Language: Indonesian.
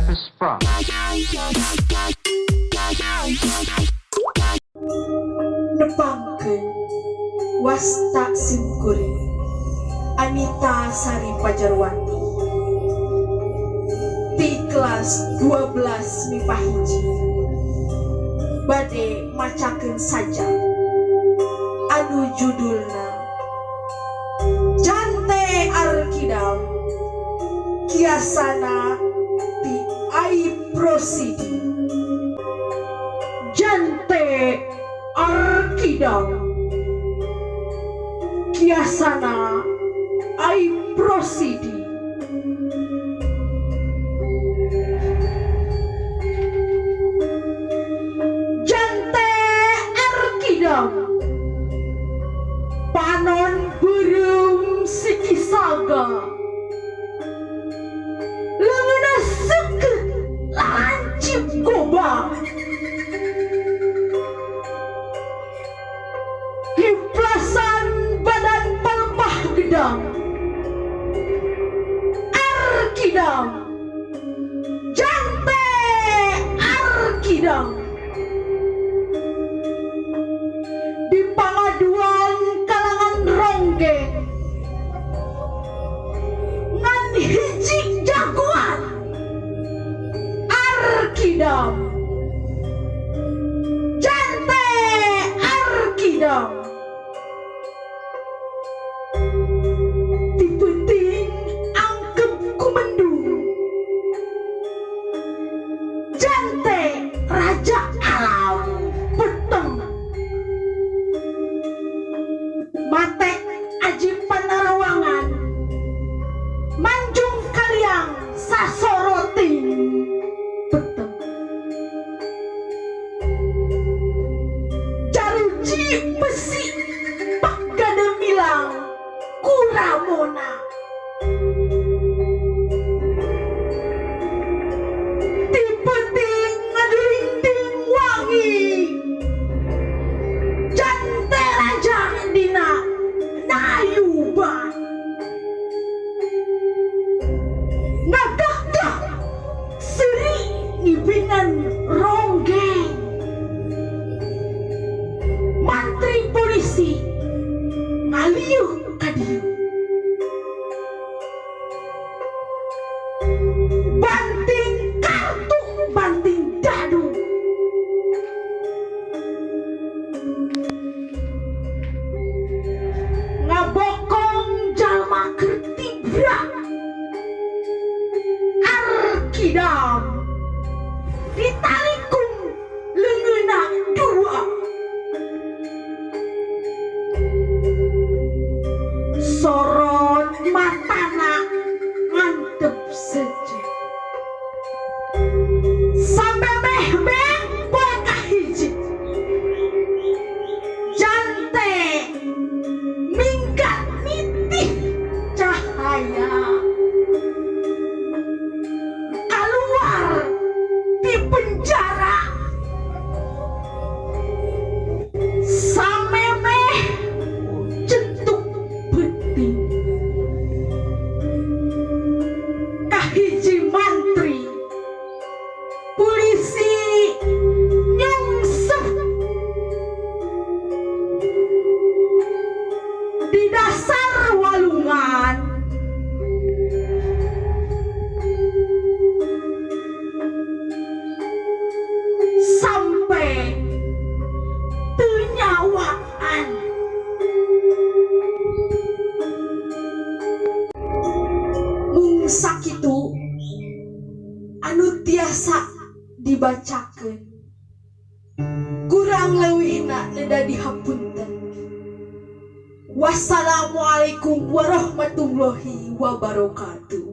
is from. Nepangkeun wasta simkuring Anita Sari Pajarwati di kelas 12 MIPA hiji bade macakeun saja anu judulna Jante Arkidam kiasana di Ajip Rosidi. Jante Arkidam kiasana Ajip Rosidi. Jante Arkidam panon burung sikisaga leungeunna seukeut lancip gobang hiplasan badan pelepah gedang Arkidam Jante Arkidam di pangaduan kalangan ronggeng ngan hiji jagoan Arkidam Jante Arkidam dipenting angkep ku mendung Jante raja alam peteng mate Ajip panarawangan manjung kaliang sasoroting peteng jaruji besi pak gademilang kuramona tipeting ngadulinding wangi Jante raja dina nayuban ngagagah seri ngibingan ronggeng mantri polisi ngaliuh kadieu banting kartu banting dadu ngabokong jalma keur tibrak Arkidam ditalikum leungeunna dua sorot matana ngantep seje sampe meh-meh poe kahiji Jante minggat nitih cahaya keluar di penjara samemeh jentuk beting kahiji mantri polisi nyungsep di dasar walungan sampai tenyawaan mung sakitu anu tiasa dibacakeun kurang leuwihna neda dihapunten. Wassalamualaikum warahmatullahi wabarakatuh.